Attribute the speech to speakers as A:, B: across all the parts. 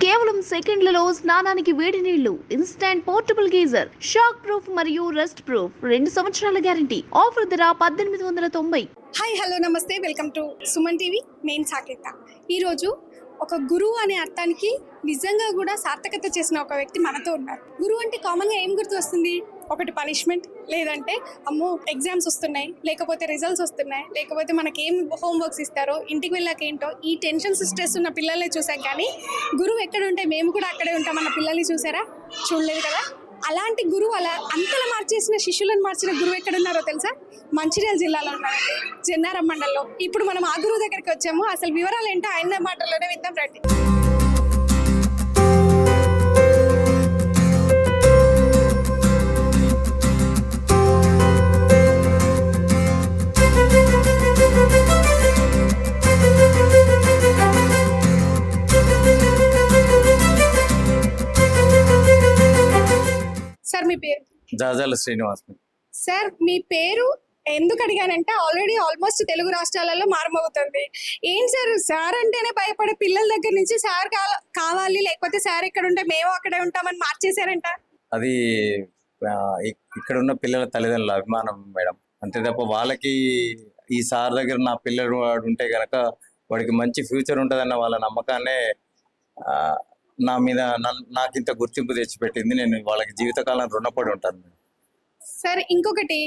A: కేవలం సెకండ్లలో స్నానానికి వేడి నీళ్లు, instant portable geyser, shock proof మరియు రస్ట్ ప్రూఫ్, 2 సంవత్సరాల గ్యారంటీ. ఆఫర్ ధర 1890.
B: హాయ్ హలో నమస్తే, వెల్కమ్ టు సుమన్ టీవీ. నేను సాకేత. ఈరోజు ఒక గురువు అనే అర్థానికి నిజంగా కూడా సార్థకత చేసిన ఒక వ్యక్తి మనతో ఉన్నారు. గురువు అంటే కామన్గా ఏం గుర్తు వస్తుంది? ఒకటి పనిష్మెంట్, లేదంటే అమ్మో ఎగ్జామ్స్ వస్తున్నాయి, లేకపోతే రిజల్ట్స్ వస్తున్నాయి, లేకపోతే మనకి ఏం హోంవర్క్స్ ఇస్తారో, ఇంటికి వెళ్ళాక ఏంటో, ఈ టెన్షన్స్ స్ట్రెస్ ఉన్న పిల్లల్ని చూసాం. కానీ గురువు ఎక్కడ ఉంటే మేము కూడా అక్కడే ఉంటాం అన్న పిల్లల్ని చూసారా? చూడలేదు కదా. అలాంటి గురువు అలా అంతలా మార్చేసిన శిష్యులను మార్చిన గురువు ఎక్కడున్నారో తెలుసా? మంచిర్యాల జిల్లాలో ఉన్నారండి, జన్నారం మండలంలో. ఇప్పుడు మనం ఆ గురువు దగ్గరికి వచ్చాము. అసలు వివరాలు ఏంటో ఆయన మాటల్లోనే విద్దాం రండి. సార్ మీ పేరు?
C: జాజాల శ్రీనివాస్.
B: సార్ మీ పేరు ఎందుకు అడిగానంటే ఆల్మోస్ట్ తెలుగు రాష్ట్రాలలో మారుమవుతుంది. ఏం సార్, సార్ అంటేనే భయపడే పిల్లల దగ్గర నుంచి సార్ కావాలి, లేకపోతే సార్ ఇక్కడ ఉంటే మేము అక్కడే ఉంటామని మార్చేశారంట.
C: అది ఇక్కడ ఉన్న పిల్లల తల్లిదండ్రుల అభిమానం మేడం, అంతే తప్ప వాళ్ళకి ఈ సార్ దగ్గర నా పిల్లడు వాడు ఉంటే గనక వాడికి మంచి ఫ్యూచర్ ఉంటుందన్న వాళ్ళ నమ్మకాన్నే నా మీద నాకు ఇంత గుర్తింపు తెచ్చిపెట్టింది. నేను వాళ్ళకి జీవితకాలం రుణపడి ఉంటాను మేడం.
B: సార్ ఇంకొకటి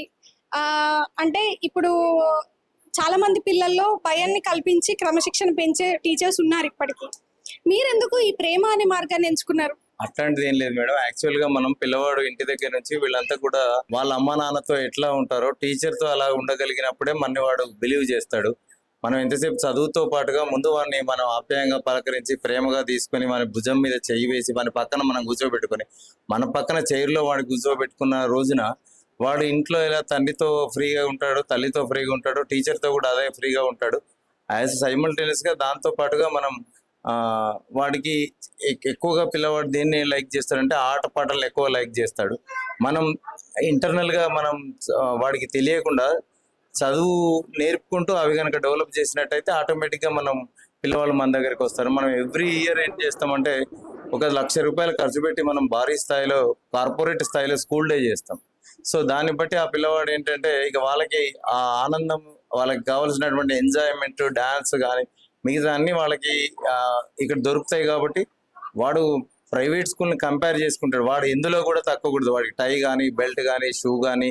B: అంటే ఇప్పుడు చాలా మంది పిల్లల్లో భయాన్ని కల్పించి క్రమశిక్షణ పెంచే టీచర్స్ ఉన్నారు ఇప్పటికీ. మీరెందుకు ఈ ప్రేమ అనే మార్గాన్ని ఎంచుకున్నారు?
C: అట్లాంటిది ఏం లేదు మేడం. యాక్చువల్ గా మనం పిల్లవాడు ఇంటి దగ్గర నుంచి వీళ్ళంతా కూడా వాళ్ళ అమ్మా నాన్నతో ఎట్లా ఉంటారో టీచర్తో అలా ఉండగలిగినప్పుడే మన వాడు బిలీవ్ చేస్తాడు. మనం ఎంతసేపు చదువుతో పాటుగా ముందు వాడిని మనం ఆప్యాయంగా పలకరించి ప్రేమగా తీసుకొని మన భుజం మీద చెయ్యి వేసి మన పక్కన మనం కూర్చోబెట్టుకొని మన పక్కన చైర్లో వాడు కూర్చోబెట్టుకున్న రోజున వాడు ఇంట్లో ఎలా తండ్రితో ఫ్రీగా ఉంటాడు, తల్లితో ఫ్రీగా ఉంటాడు, టీచర్తో కూడా అదే ఫ్రీగా ఉంటాడు. యాజ్ సైమల్టేనియస్గా దాంతో పాటుగా మనం వాడికి ఎక్కువగా పిల్లవాడు దేన్ని లైక్ చేస్తాడంటే ఆట పాటలు ఎక్కువ లైక్ చేస్తాడు. మనం ఇంటర్నల్గా మనం వాడికి తెలియకుండా చదువు నేర్పుకుంటూ అవి కనుక డెవలప్ చేసినట్టయితే ఆటోమేటిక్గా మనం పిల్లవాళ్ళు మన దగ్గరికి వస్తారు. మనం ఎవ్రీ ఇయర్ ఏం చేస్తామంటే 1,00,000 రూపాయలు ఖర్చు పెట్టి మనం భారీ స్థాయిలో కార్పొరేట్ స్థాయిలో స్కూల్ డే చేస్తాం. సో దాన్ని బట్టి ఆ పిల్లవాడు ఏంటంటే ఇక వాళ్ళకి ఆ ఆనందం, వాళ్ళకి కావాల్సినటువంటి ఎంజాయ్మెంట్, డ్యాన్స్ కానీ మిగతా అన్ని వాళ్ళకి ఇక్కడ దొరుకుతాయి. కాబట్టి వాడు ప్రైవేట్ స్కూల్ని కంపేర్ చేసుకుంటాడు. వాడు ఎందులో కూడా తక్కువకూడదు. వాడికి టై కానీ, బెల్ట్ కానీ, షూ కానీ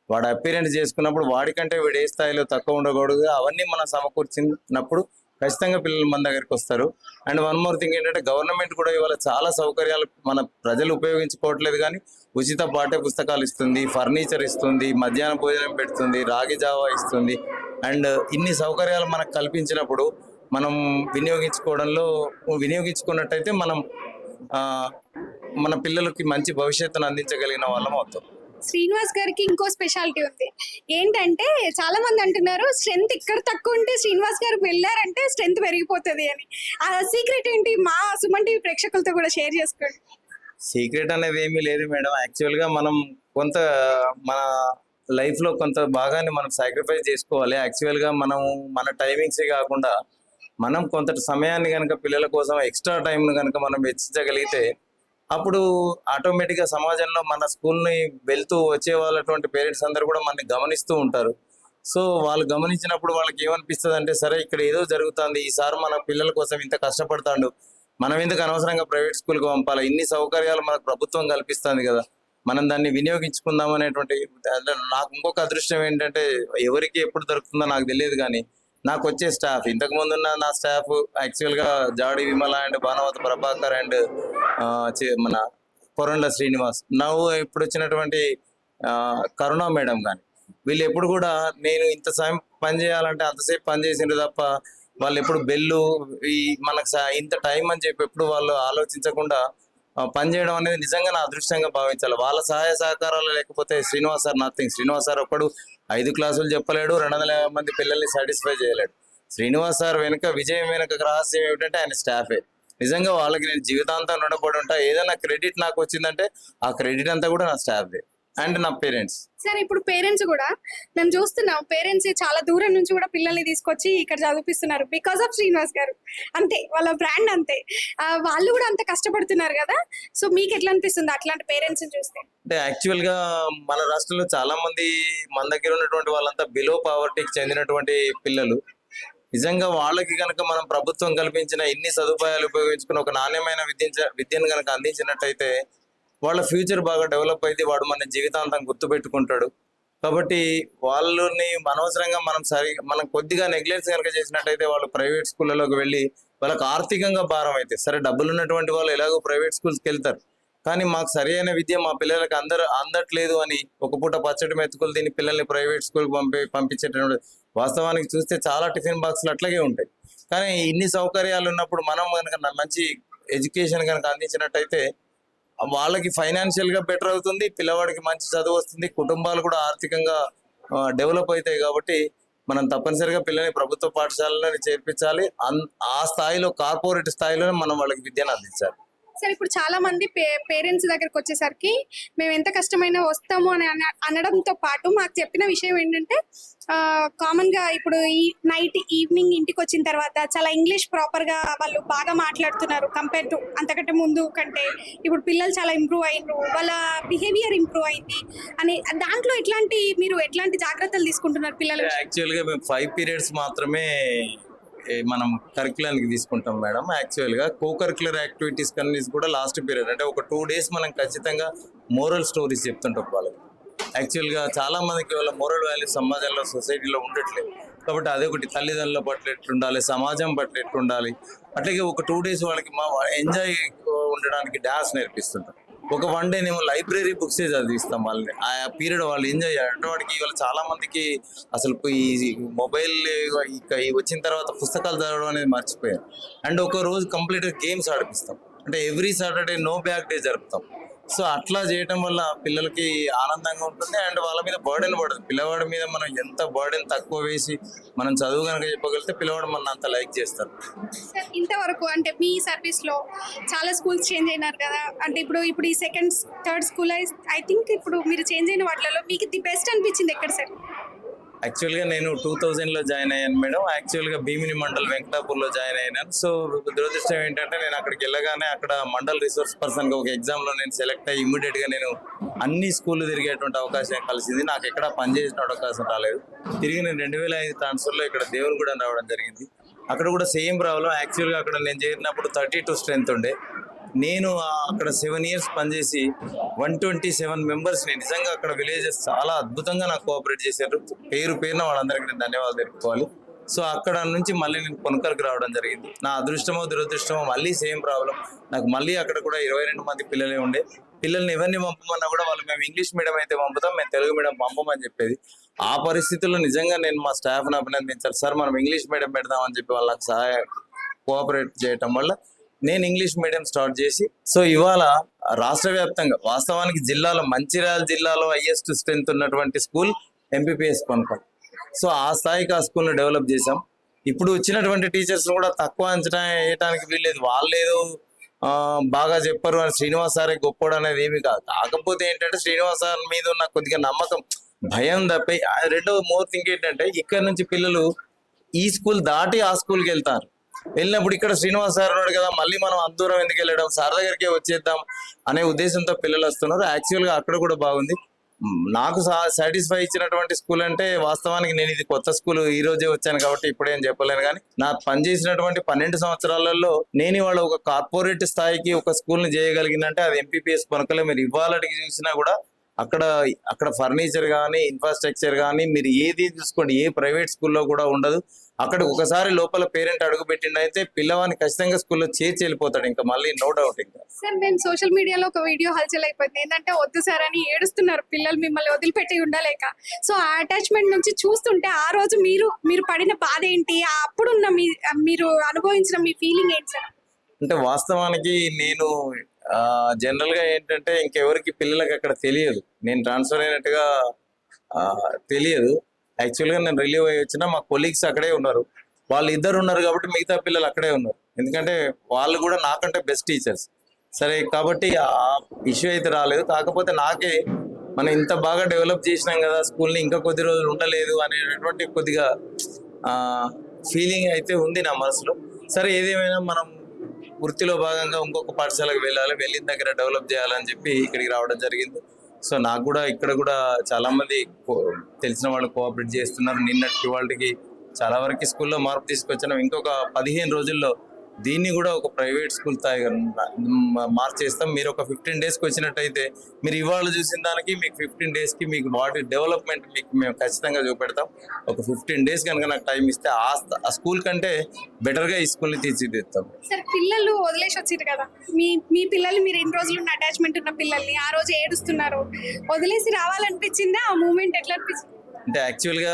C: వాడు అపీరెన్స్ చేసుకున్నప్పుడు వాడికంటే వీడు ఏ స్థాయిలో తక్కువ ఉండకూడదు. అవన్నీ మనం సమకూర్చినప్పుడు ఖచ్చితంగా పిల్లలు మన దగ్గరికి వస్తారు. అండ్ వన్ మోర్ థింగ్ ఏంటంటే గవర్నమెంట్ కూడా ఇవాళ చాలా సౌకర్యాలు మన ప్రజలు ఉపయోగించుకోవట్లేదు, కానీ ఉచిత పాఠ్య పుస్తకాలు ఇస్తుంది, ఫర్నిచర్ ఇస్తుంది, మధ్యాహ్న భోజనం పెడుతుంది, రాగి జావా ఇస్తుంది. అండ్ ఇన్ని సౌకర్యాలు మనకు కల్పించినప్పుడు మనం వినియోగించుకున్నట్టయితే మనం మన పిల్లలకి మంచి భవిష్యత్తును అందించగలిగిన వాళ్ళం అవుతాం.
B: శ్రీనివాస్ గారికి ఇంకో స్పెషాలిటీ ఉంది. ఏంటంటే చాలా మంది అంటున్నారు స్ట్రెంత్ ఇక్కడ తక్కువ ఉంటే శ్రీనివాస్ గారికి వెళ్ళారంటే స్ట్రెంత్ పెరిగిపోతుంది అని. ఆ సీక్రెట్ ఏంటి? మా సుమన్ టీవీ ప్రేక్షకులతో కూడా షేర్ చేసుకోండి.
C: సీక్రెట్ అనేది ఏమీ లేదు మేడం. యాక్చువల్గా మనం కొంత మన లైఫ్లో కొంత భాగాన్ని మనం సాక్రిఫైస్ చేసుకోవాలి. యాక్చువల్గా మనం మన టైమింగ్సే కాకుండా మనం కొంత సమయాన్ని కనుక పిల్లల కోసం ఎక్స్ట్రా టైంను కనుక మనం వెచ్చించగలిగితే అప్పుడు ఆటోమేటిక్గా సమాజంలో మన స్కూల్ని వెళ్తూ వచ్చే వాళ్ళటువంటి పేరెంట్స్ అందరూ కూడా మనని గమనిస్తూ ఉంటారు. సో వాళ్ళు గమనించినప్పుడు వాళ్ళకి ఏమనిపిస్తుంది అంటే, సరే ఇక్కడ ఏదో జరుగుతుంది, ఈసారి మన పిల్లల కోసం ఇంత కష్టపడతాడు, మనం ఎందుకు అనవసరంగా ప్రైవేట్ స్కూల్కి పంపాలి, ఇన్ని సౌకర్యాలు మనకు ప్రభుత్వం కల్పిస్తుంది కదా, మనం దాన్ని వినియోగించుకుందాం అనేటువంటి. నాకు ఇంకొక అదృష్టం ఏంటంటే ఎవరికి ఎప్పుడు దొరుకుతుందో నాకు తెలియదు, కానీ నాకు వచ్చే స్టాఫ్, ఇంతకుముందున్న నా స్టాఫ్ యాక్చువల్గా జాడి విమల అండ్ భానువత ప్రభాకర్ అండ్ మన కొరండ శ్రీనివాస్, ఇప్పుడు వచ్చినటువంటి కరుణ మేడం కానీ వీళ్ళు ఎప్పుడు కూడా నేను ఇంత సమయం పని చేయాలంటే అంతసేపు పని చేసిండ్రు తప్ప వాళ్ళు ఎప్పుడు బెల్లు ఈ మనకు ఇంత టైం అని చెప్పి ఎప్పుడు వాళ్ళు ఆలోచించకుండా పనిచేయడం అనేది నిజంగా నా అదృష్టంగా భావించాలి. వాళ్ళ సహాయ సహకారాలు లేకపోతే Srinivas sir nothing. Srinivas sir ఒక్కడు 5 క్లాసులు చెప్పలేడు, 250 మంది పిల్లల్ని సాటిస్ఫై చేయలేడు. శ్రీనివాస్ సార్ వెనుక విజయం వెనుక రహస్యం ఏమిటంటే ఆయన స్టాఫే. నిజంగా వాళ్ళకి నేను జీవితాంతం రుణపడి ఉంటా. ఏదైనా క్రెడిట్ నాకు వచ్చిందంటే ఆ క్రెడిట్ అంతా కూడా నా స్టాఫ్దే. అండ్ నా పేరెంట్స్.
B: సార్ ఇప్పుడు పేరెంట్స్ కూడా మేము చూస్తున్నాం, పేరెంట్స్ చాలా దూరం నుంచి కూడా పిల్లల్ని తీసుకొచ్చి ఇక్కడ చదివిస్తున్నారు బికాస్ ఆఫ్ శ్రీనివాస్ గారు. అంతే, వాళ్ళ బ్రాండ్ అంతే. వాళ్ళు కూడా అంత కష్టపడుతున్నారు కదా. సో మీకు ఎట్లా అనిపిస్తుంది అట్లాంటి పేరెంట్స్ చూస్తే?
C: అంటే యాక్చువల్ గా మన రాష్ట్రంలో చాలా మంది మన దగ్గర ఉన్నటువంటి వాళ్ళంతా బిలో పావర్టీకి చెందినటువంటి పిల్లలు. నిజంగా వాళ్ళకి కనుక మనం ప్రభుత్వం కల్పించిన ఇన్ని సదుపాయాలు ఉపయోగించుకుని ఒక నాణ్యమైన విద్యను కనుక అందించినట్టయితే వాళ్ళ ఫ్యూచర్ బాగా డెవలప్ అయితే వాడు మన జీవితాంతం గుర్తుపెట్టుకుంటాడు. కాబట్టి వాళ్ళని అనవసరంగా మనం కొద్దిగా నెగ్లెక్ట్ కనుక చేసినట్టయితే వాళ్ళు ప్రైవేట్ స్కూళ్ళలోకి వెళ్ళి వాళ్ళకి ఆర్థికంగా భారం అయితే, సరే డబ్బులు ఉన్నటువంటి వాళ్ళు ఎలాగో ప్రైవేట్ స్కూల్స్కి వెళ్తారు, కానీ మాకు సరి అయిన విద్య మా పిల్లలకి అందట్లేదు అని ఒక పూట పచ్చడి మెతుకులు తిని పిల్లల్ని ప్రైవేట్ స్కూల్కి పంపించేటటువంటి వాస్తవానికి చూస్తే చాలా టిఫిన్ బాక్సులు అట్లాగే ఉంటాయి. కానీ ఇన్ని సౌకర్యాలు ఉన్నప్పుడు మనం కనుక మంచి ఎడ్యుకేషన్ కనుక అందించినట్టయితే వాళ్ళకి ఫైనాన్షియల్ గా బెటర్ అవుతుంది, పిల్లవాడికి మంచి చదువు వస్తుంది, కుటుంబాలు కూడా ఆర్థికంగా డెవలప్ అవుతాయి. కాబట్టి మనం తప్పనిసరిగా పిల్లల్ని ప్రభుత్వ పాఠశాలలోనే చేర్పించాలి. ఆ స్థాయిలో కార్పొరేట్ స్థాయిలోనే మనం వాళ్ళకి విద్యను అందించాలి.
B: సార్ ఇప్పుడు చాలా మంది పేరెంట్స్ దగ్గరకు వచ్చేసరికి మేము ఎంత కష్టమైనా వస్తాము అని అనడంతో పాటు మాకు చెప్పిన విషయం ఏంటంటే కామన్ గా ఇప్పుడు ఈ నైట్ ఈవినింగ్ ఇంటికి వచ్చిన తర్వాత చాలా ఇంగ్లీష్ ప్రాపర్ గా వాళ్ళు బాగా మాట్లాడుతున్నారు కంపేర్ టు అంతకంటే ముందు కంటే. ఇప్పుడు పిల్లలు చాలా ఇంప్రూవ్ అయినరు, వాళ్ళ బిహేవియర్ ఇంప్రూవ్ అయింది అని. దాంట్లో మీరు ఎట్లాంటి జాగ్రత్తలు తీసుకుంటున్నారు పిల్లలు?
C: యాక్చువల్ గా మేము 5 periods మాత్రమే మనం కరికులానికి తీసుకుంటాం మేడం. యాక్చువల్ గా కో కరికులర్ యాక్టివిటీస్ కన్నీ కూడా లాస్ట్ పీరియడ్, అంటే ఒక 2 days మనం ఖచ్చితంగా మోరల్ స్టోరీస్ చెప్తుంటాం వాళ్ళకి. యాక్చువల్ గా చాలా మందికి వాళ్ళ మోరల్ వాల్యూస్ సమాజంలో సొసైటీలో ఉండట్లేదు. కాబట్టి అదొకటి, తల్లిదండ్రుల పట్ల ఎట్లుండాలి, సమాజం పట్ల ఎట్లుండాలి. అట్లాగే ఒక 2 days వాళ్ళకి ఎంజాయ్ ఉండడానికి డాన్స్ నేర్పిస్తుంటాం. ఒక 1 day నేమో లైబ్రరీ బుక్స్ చదివిస్తాం వాళ్ళని. ఆ పీరియడ్ వాళ్ళు ఎంజాయ్ చేయాలి. వాడికి ఇవాళ చాలా మందికి అసలు ఈ మొబైల్ వచ్చిన తర్వాత పుస్తకాలు చదవడం అనేది మర్చిపోయారు. అండ్ ఒక రోజు కంప్లీట్గా గేమ్స్ ఆడిపిస్తాం. అంటే every Saturday no bag day జరుపుతాం. సో అట్లా చేయటం వల్ల పిల్లలకి ఆనందంగా ఉంటుంది అండ్ వాళ్ళ మీద బర్డెన్ పడదు. పిల్లవాడి మీద మనం ఎంత బర్డెన్ తక్కువ వేసి మనం చదువు కనుక చెప్పగలిగితే పిల్లవాడు మన అంత లైక్ చేస్తారు.
B: సార్ ఇంతవరకు అంటే మీ సర్వీస్ లో చాలా స్కూల్స్ చేంజ్ అయినారు కదా, అంటే ఇప్పుడు ఈ second third school I think ఇప్పుడు మీరు చేంజ్ అయిన వాటిలో మీకు ది బెస్ట్ అనిపించింది ఎక్కడ సార్?
C: యాక్చువల్గా నేను 2000లో జాయిన్ అయ్యాను మేడం. యాక్చువల్గా భీమిని మండల్ వెంకటాపూర్లో జాయిన్ అయ్యాను. సో దురదృష్టం ఏంటంటే నేను అక్కడికి వెళ్ళగానే అక్కడ మండల్ రిసోర్స్ పర్సన్గా ఒక ఎగ్జామ్లో నేను సెలెక్ట్ అయ్యి ఇమ్మీడియట్గా నేను అన్ని స్కూళ్ళు తిరిగేటువంటి అవకాశం కలిసింది. నాకు ఎక్కడ పనిచేసిన అవకాశం రాలేదు. తిరిగి నేను 2005 ట్రాన్స్ఫర్లో ఇక్కడ దేవునిగూడ రావడం జరిగింది. అక్కడ కూడా సేమ్ ప్రాబ్లం. యాక్చువల్గా అక్కడ నేను చేరినప్పుడు 32 స్ట్రెంత్ ఉండే. నేను అక్కడ 7 years పనిచేసి 127 members నిజంగా అక్కడ విలేజెస్ చాలా అద్భుతంగా నాకు కోఆపరేట్ చేశారు. పేరున వాళ్ళందరికీ నేను ధన్యవాదాలు తెలుపుకోవాలి. సో అక్కడ నుంచి మళ్ళీ నేను కొనుక్కలకు రావడం జరిగింది. నా అదృష్టమో దురదృష్టమో మళ్ళీ సేమ్ ప్రాబ్లం. నాకు మళ్ళీ అక్కడ కూడా 22 మంది పిల్లలే ఉండే. పిల్లల్ని ఎవరిని పంపమన్నా కూడా వాళ్ళు మేము ఇంగ్లీష్ మీడియం అయితే పంపుతాం, మేము తెలుగు మీడియం పంపమని చెప్పేది. ఆ పరిస్థితుల్లో నిజంగా నేను మా స్టాఫ్ని అభినందించాలి. సార్ మనం ఇంగ్లీష్ మీడియం పెడదామని చెప్పి వాళ్ళకి కోఆపరేట్ చేయటం వల్ల నేను ఇంగ్లీష్ మీడియం స్టార్ట్ చేసి సో ఇవాళ రాష్ట్ర వ్యాప్తంగా వాస్తవానికి మంచిర్యాల జిల్లాలో హైయెస్ట్ స్ట్రెంత్ ఉన్నటువంటి స్కూల్ ఎంపీపీఎస్ కొనుక్కో. సో ఆ స్థాయికి ఆ స్కూల్ని డెవలప్ చేసాం. ఇప్పుడు వచ్చినటువంటి టీచర్స్ కూడా తక్కువ అంచనా వేయటానికి వీల్లేదు. వాళ్ళేదో బాగా చెప్పరు అని శ్రీనివాస్ సారే గొప్పడు అనేది ఏమి కాదు. కాకపోతే ఏంటంటే శ్రీనివాస్ సార్ మీద ఉన్న కొద్దిగా నమ్మకం, భయం తప్పి. రెండో మోర్ థింగ్ ఏంటంటే ఇక్కడ నుంచి పిల్లలు ఈ స్కూల్ దాటి ఆ స్కూల్కి వెళ్తారు. వెళ్ళినప్పుడు ఇక్కడ శ్రీనివాస్ సార్ ఉన్నాడు కదా, మళ్ళీ మనం అంత దూరం ఎందుకు వెళ్ళడం, సార్ దగ్గరికే వచ్చేద్దాం అనే ఉద్దేశంతో పిల్లలు వస్తున్నారు. యాక్చువల్గా అక్కడ కూడా బాగుంది. నాకు సాటిస్ఫై ఇచ్చినటువంటి స్కూల్ అంటే వాస్తవానికి నేను ఇది కొత్త స్కూల్ ఈ రోజే వచ్చాను కాబట్టి ఇప్పుడేం చెప్పలేను. కానీ నాకు పనిచేసినటువంటి 12 సంవత్సరాలలో నేను ఇవాళ ఒక కార్పొరేట్ స్థాయికి ఒక స్కూల్ని చేయగలిగిందంటే అది ఎంపీపీఎస్ కొనకలే. మీరు ఇవాళకి చూసినా కూడా అక్కడ ఫర్నిచర్ కానీ ఇన్ఫ్రాస్ట్రక్చర్ కానీ మీరు ఏది చూసుకోండి, ఏ ప్రైవేట్ స్కూల్లో కూడా ఉండదు. అక్కడ ఒకసారి లోపల పేరెంట్ అడుగు పెట్టిండైతే పిల్లవాడిని ఖచ్చితంగా స్కూల్లో చేర్చి వెళ్ళిపోతాడు, ఇంకా మళ్ళీ నో డౌట్. ఇంకా
B: సార్ నేను సోషల్ మీడియాలో ఒక వీడియో హల్చల్ అయిపోయింది. ఏంటంటే వద్దు సార్ అని ఏడుస్తున్నారు పిల్లలు మిమ్మల్ని వదిలిపెట్టి ఉండలేక. సో ఆ అటాచ్మెంట్ నుంచి చూస్తుంటే ఆ రోజు మీరు పడిన బాధ ఏంటి, అప్పుడున్న మీరు అనుభవించిన మీ ఫీలింగ్ ఏంటి సార్?
C: అంటే వాస్తవానికి నేను జనరల్ గా ఏంటంటే ఇంకెవరికి పిల్లలకి అక్కడ తెలియదు, నేను ట్రాన్స్ఫర్ అయినట్టుగా తెలియదు. యాక్చువల్గా నేను రిలీవ్ అయ్యి వచ్చినా మా కొలీగ్స్ అక్కడే ఉన్నారు. వాళ్ళు ఇద్దరు ఉన్నారు కాబట్టి మిగతా పిల్లలు అక్కడే ఉన్నారు. ఎందుకంటే వాళ్ళు కూడా నాకంటే బెస్ట్ టీచర్స్. సరే కాబట్టి ఆ ఇష్యూ అయితే రాలేదు. కాకపోతే నాకే మనం ఇంత బాగా డెవలప్ చేసినాం కదా స్కూల్ని, ఇంకా కొద్ది రోజులు ఉండలేదు అనేటువంటి కొద్దిగా ఫీలింగ్ అయితే ఉంది నా మనసులో. సరే ఏదేమైనా మనం వృత్తిలో భాగంగా ఇంకొక పాఠశాలకు వెళ్ళాలి, వెళ్ళిన దగ్గర డెవలప్ చేయాలని చెప్పి ఇక్కడికి రావడం జరిగింది. సో నాకు కూడా ఇక్కడ కూడా చాలా మంది తెలిసిన వాళ్ళు కోఆపరేట్ చేస్తున్నారు. నిన్నటికి వాళ్ళకి చాలా వరకు స్కూల్లో మార్పు తీసుకొచ్చాను. ఇంకొక 15 రోజుల్లో దీన్ని కూడా ఒక ప్రైవేట్ స్కూల్ స్థాయిగా మార్చేస్తాం. మీరు ఒక 15 డేస్కి వచ్చినట్టయితే మీరు ఇవాళ చూసిన దానికి మీకు 15 డేస్కి మీకు వాటి డెవలప్మెంట్ మీకు మేము ఖచ్చితంగా చూపెడతాం. ఒక 15 డేస్ కనుక నాకు టైం ఇస్తే ఆ స్కూల్ కంటే బెటర్గా ఈ స్కూల్ని తీర్చిదిద్దాం.
B: సరే, పిల్లలు వదిలేసి వచ్చారు కదా, మీ పిల్లలు మీరు ఎన్ని రోజులు ఉన్న అటాచ్మెంట్ ఉన్న పిల్లల్ని ఆ రోజు ఏడుస్తున్నారు, వదిలేసి రావాలనిపించిందా? ఆ మూమెంట్ ఎట్లా అనిపించింది?
C: అంటే యాక్చువల్గా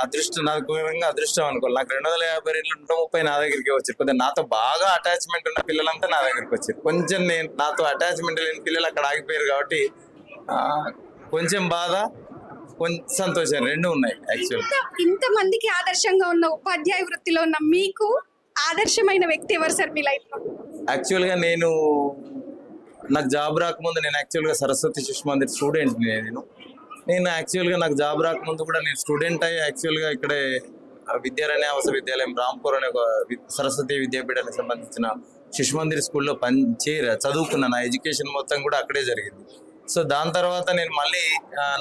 C: అదృష్టం అనుకోవాలి. నాకు 252 130 నా దగ్గరికి వచ్చారు. కొద్దిగా నాతో బాగా అటాచ్మెంట్ ఉన్న పిల్లలంతా నా దగ్గరికి వచ్చారు. కొంచెం నాతో అటాచ్మెంట్ లేని పిల్లలు అక్కడ ఆగిపోయారు కాబట్టి కొంచెం బాధ, కొంచెం సంతోషం రెండు ఉన్నాయి. యాక్చువల్గా
B: ఇంత మందికి ఆదర్శంగా ఉన్న ఉపాధ్యాయ వృత్తిలో ఉన్న మీకు ఆదర్శమైన వ్యక్తి ఎవరు సార్ మీ లైఫ్ లో?
C: యాక్చువల్గా నాకు జాబ్ రాకముందు నేను యాక్చువల్గా సరస్వతి శిశు మందిర్ స్టూడెంట్. నేను యాక్చువల్గా నాకు జాబ్ రాకముందు కూడా నేను స్టూడెంట్ అయ్యి యాక్చువల్గా ఇక్కడే విద్యారణ్య ఆవాస విద్యాలయం రాంపూర్ అనే ఒక సరస్వతి విద్యాపీఠానికి సంబంధించిన శిశు మందిర్ స్కూల్లో చదువుకున్న నా ఎడ్యుకేషన్ మొత్తం కూడా అక్కడే జరిగింది. సో దాని తర్వాత నేను మళ్ళీ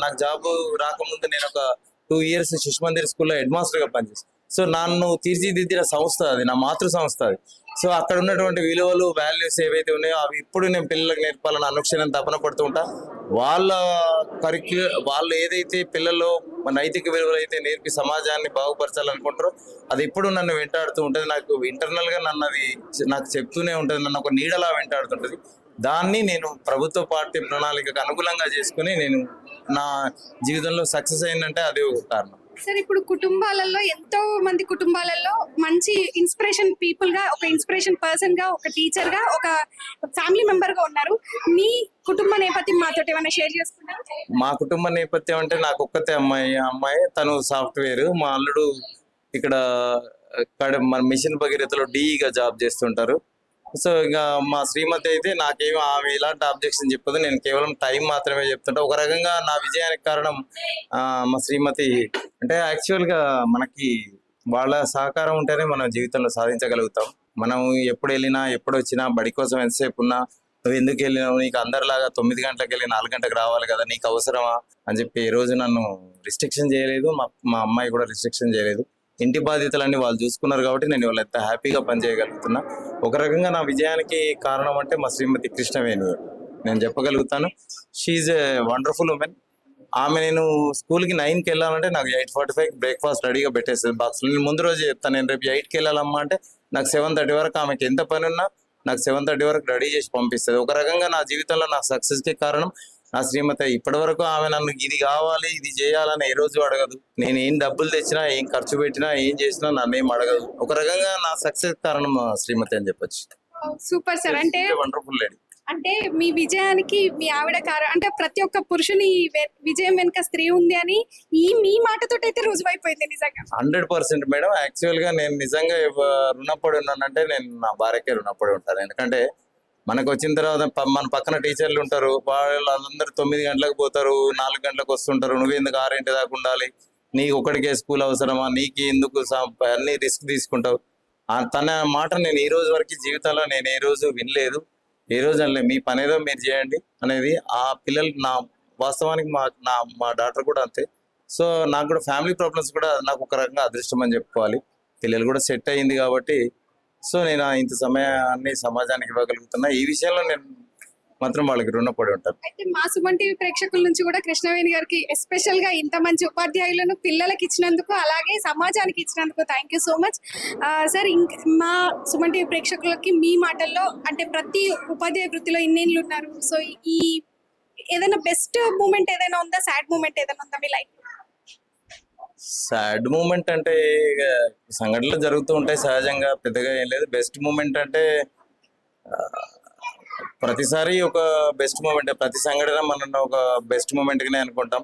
C: నాకు జాబ్ రాకముందు నేను ఒక 2 years శిశు మందిర్ స్కూల్లో హెడ్ మాస్టర్గా పనిచేస్తాను. సో నన్ను తీర్చిదిద్దిన సంస్థ అది, నా మాతృ సంస్థ అది. సో అక్కడ ఉన్నటువంటి విలువలు, వాల్యూస్ ఏవైతే ఉన్నాయో అవి ఇప్పుడు నేను పిల్లలకు నేర్పాలని అనుక్షణం తపన పడుతూ ఉంటా. వాళ్ళు ఏదైతే పిల్లల్లో నైతిక విలువలు అయితే నేర్పి సమాజాన్ని బాగుపరచాలనుకుంటారో అది ఇప్పుడు నన్ను వెంటాడుతూ ఉంటుంది. నాకు ఇంటర్నల్గా నాకు చెప్తూనే ఉంటుంది, నన్ను ఒక నీడలా వెంటాడుతుంటుంది. దాన్ని నేను ప్రభుత్వ పార్టీ ప్రణాళికకు అనుకూలంగా చేసుకుని నేను నా జీవితంలో సక్సెస్ అయిందంటే అదే ఒక కారణం.
B: సార్, ఇప్పుడు కుటుంబాలలో ఎంతో మంది కుటుంబాలలో మంచి ఇన్స్పిరేషన్ పీపుల్ గా, ఒక ఇన్స్పిరేషన్ పర్సన్ గా, ఒక టీచర్ గా, ఒక ఫ్యామిలీ మెంబర్ గా ఉన్నారు. మీ కుటుంబ నేపథ్యం మాతో ఏమైనా షేర్ చేసుకుంటారు?
C: మా కుటుంబ నేపథ్యం అంటే నాకు ఒక్కతే అమ్మాయి తను సాఫ్ట్వేర్. మా అల్లుడు ఇక్కడ మన మిషన్ భగీరథలో డిఈగా జాబ్ చేస్తుంటారు. సో ఇక మా శ్రీమతి అయితే నాకేమో ఆమె ఎలాంటి ఆబ్జెక్షన్ చెప్పదు, నేను కేవలం టైం మాత్రమే చెప్తుంటా. ఒక రకంగా నా విజయానికి కారణం మా శ్రీమతి. అంటే యాక్చువల్గా మనకి వాళ్ళ సహకారం ఉంటేనే మనం జీవితంలో సాధించగలుగుతాం. మనం ఎప్పుడు వెళ్ళినా ఎప్పుడు వచ్చినా బడి కోసం ఎంతసేపు ఉన్నా నువ్వు ఎందుకు వెళ్ళినావు, నీకు అందరిలాగా 9 గంటలకు వెళ్ళి 4 గంటలకు రావాలి కదా, నీకు అవసరమా అని చెప్పి ఏ రోజు నన్ను రిస్ట్రిక్షన్ చేయలేదు. మా అమ్మాయి కూడా రిస్ట్రిక్షన్ చేయలేదు. ఇంటి బాధ్యతలన్నీ వాళ్ళు చూసుకున్నారు కాబట్టి నేను వాళ్ళు ఎంత హ్యాపీగా పనిచేయగలుగుతున్నా. ఒక రకంగా నా విజయానికి కారణం అంటే మా శ్రీమతి కృష్ణవేణి నేను చెప్పగలుగుతాను. She a wonderful woman. ఆమె నేను స్కూల్కి 9కి వెళ్ళాలంటే నాకు 8:45 బ్రేక్ఫాస్ట్ రెడీగా పెట్టేస్తుంది బాక్స్లో. నేను ముందు రోజు చెప్తాను, నేను రేపు 8కి వెళ్ళాలమ్మా అంటే నాకు 7:30 వరకు, ఆమెకి ఎంత పని ఉన్నా నాకు 7:30 వరకు రెడీ చేసి పంపిస్తుంది. ఒక రకంగా నా జీవితంలో నా సక్సెస్కి కారణం నా శ్రీమతి. ఇప్పటి వరకు ఆమె నన్ను ఇది కావాలి ఇది చేయాలని ఏ రోజు అడగదు. నేను ఏం డబ్బులు తెచ్చినా, ఏం ఖర్చు పెట్టినా, ఏం చేసినా నన్ను ఏం అడగదు. ఒక రకంగా నా సక్సెస్ కారణం శ్రీమతి అని చెప్పొచ్చు.
B: Super sir. అంటే
C: వండర్ఫుల్ లేడీ.
B: అంటే మీ విజయానికి మీ ఆవిడ అంటే ప్రతి ఒక్క పురుషుని విజయం వెనుక స్త్రీ ఉంది అని మీ మాటతో అయితే రుజువైపోయింది నిజంగా.
C: 100% మేడం. యాక్చువల్ గా నేను నిజంగా రుణపడి ఉన్నానంటే నేను నా భార్యకే రుణపడి ఉంటాను. ఎందుకంటే మనకు వచ్చిన తర్వాత మన పక్కన టీచర్లు ఉంటారు, వాళ్ళందరూ 9 గంటలకు పోతారు, 4 గంటలకు వస్తుంటారు. నువ్వెందుకు 6 దాకా ఉండాలి, నీకు ఒకటికే స్కూల్ అవసరమా, నీకు ఎందుకు అన్ని రిస్క్ తీసుకుంటావు. తన మాట నేను ఈ రోజు వరకు జీవితంలో నేను ఏ రోజు వినలేదు. ఏ రోజు అనలే మీ పని ఏదో మీరు చేయండి అనేది. ఆ పిల్లలు వాస్తవానికి మా డాక్టర్ కూడా అంతే. సో నాకు కూడా ఫ్యామిలీ ప్రాబ్లమ్స్ కూడా నాకు ఒక రకంగా అదృష్టం అని చెప్పుకోవాలి. పిల్లలు కూడా సెట్ అయ్యింది కాబట్టి సో నేను ఇంత సమయాన్ని సమాజానికి ఇవ్వగలుగుతున్నా. ఈ విషయంలో నేను మాత్రం వాళ్ళకి రుణపడి ఉంటాను.
B: అయితే మా సుమన్ టీవీ ప్రేక్షకుల నుంచి కూడా కృష్ణవేణి గారికి ఎస్పెషల్ గా ఇంత మంచి ఉపాధ్యాయులను పిల్లలకి ఇచ్చినందుకు, అలాగే సమాజానికి ఇచ్చినందుకు thank you so much sir. మా సుమన్ టీవీ ప్రేక్షకులకి మీ మాటల్లో, అంటే ప్రతి ఉపాధ్యాయ వృత్తిలో ఇన్నేళ్ళు ఉన్నారు, సో ఈ ఏదైనా బెస్ట్ మూమెంట్ ఏదైనా ఉందా, సాడ్ మూమెంట్ ఏదైనా ఉందా మీ లైఫ్?
C: సాడ్ మూమెంట్ అంటే సంఘటనలు జరుగుతూ ఉంటాయి సహజంగా, పెద్దగా ఏం లేదు. బెస్ట్ మూమెంట్ అంటే ప్రతిసారి ఒక బెస్ట్ మూమెంట్, ప్రతి సంఘటన మనం ఒక బెస్ట్ మూమెంట్గానే అనుకుంటాం.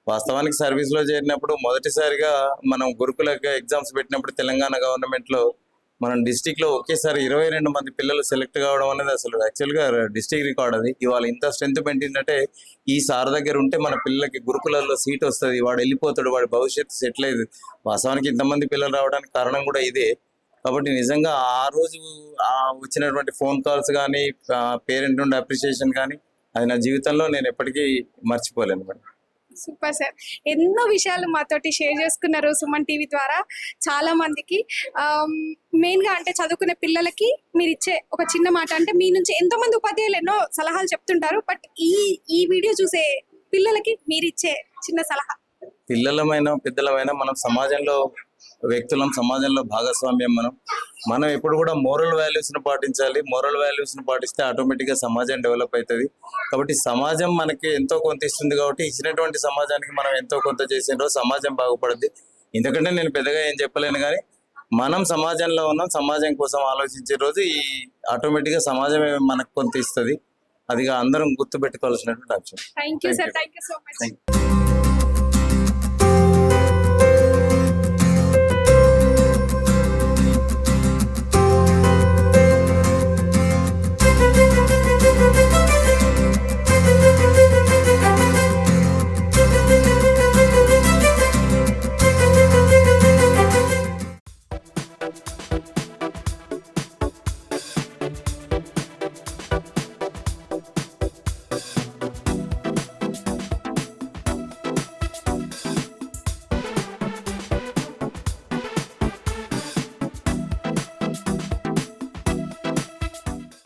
C: వాస్తవానికి సర్వీస్లో చేరినప్పుడు మొదటిసారిగా మనం గురుకుల ఎగ్జామ్స్ పెట్టినప్పుడు తెలంగాణ గవర్నమెంట్లో మనం డిస్టిక్ లో ఒకేసారి 22 మంది పిల్లలు సెలెక్ట్ కావడం అనేది అసలు యాక్చువల్ గా డిస్టిక్ రికార్డ్. అది ఇవాళ ఇంత స్ట్రెంత్ పెట్టిందంటే ఈ సార్ దగ్గర ఉంటే మన పిల్లలకి గురుకులలో సీట్ వస్తుంది, వాడు వెళ్ళిపోతాడు, వాడి భవిష్యత్తు సెటిల్ అయ్యేది. వాస్తవానికి ఇంతమంది పిల్లలు రావడానికి కారణం కూడా ఇదే. కాబట్టి నిజంగా ఆ రోజు వచ్చినటువంటి ఫోన్ కాల్స్ కానీ, పేరెంట్ నుండి అప్రిషియేషన్ కానీ, అది నా జీవితంలో నేను ఎప్పటికీ మర్చిపోలేను మేడం.
B: సూపర్ సార్, ఎన్నో విషయాలు మాతోటి షేర్ చేసుకున్నారు సుమన్ టీవీ ద్వారా. చాలా మందికి మెయిన్ గా అంటే చదువుకునే పిల్లలకి మీరు ఇచ్చే ఒక చిన్న మాట అంటే, మీ నుంచి ఎంతో మంది ఉపాధ్యాయులు ఎన్నో సలహాలు చెప్తుంటారు, బట్ ఈ వీడియో చూసే పిల్లలకి మీరు ఇచ్చే చిన్న సలహా.
C: పిల్లలమైన పెద్దలమైన మనం సమాజంలో వ్యక్తులం, సమాజంలో భాగస్వామ్యం. మనం ఎప్పుడు కూడా మోరల్ వాల్యూస్ ను పాటించాలి. మోరల్ వాల్యూస్ ను పాటిస్తే ఆటోమేటిక్ గా సమాజం డెవలప్ అవుతుంది. కాబట్టి సమాజం మనకి ఎంతో కొంత ఇస్తుంది, కాబట్టి ఇచ్చినటువంటి సమాజానికి మనం ఎంతో కొంత చేసిన రోజు సమాజం బాగుపడుద్ది. ఎందుకంటే నేను పెద్దగా ఏం చెప్పలేను, కానీ మనం సమాజంలో ఉన్నాం, సమాజం కోసం ఆలోచించే రోజు ఈ ఆటోమేటిక్ గా సమాజమే మనకు కొంత ఇస్తుంది. అదిగా అందరం గుర్తు పెట్టుకోవాల్సినటువంటి అంశం.
B: Thank you sir, thank you so much.
C: Thank you.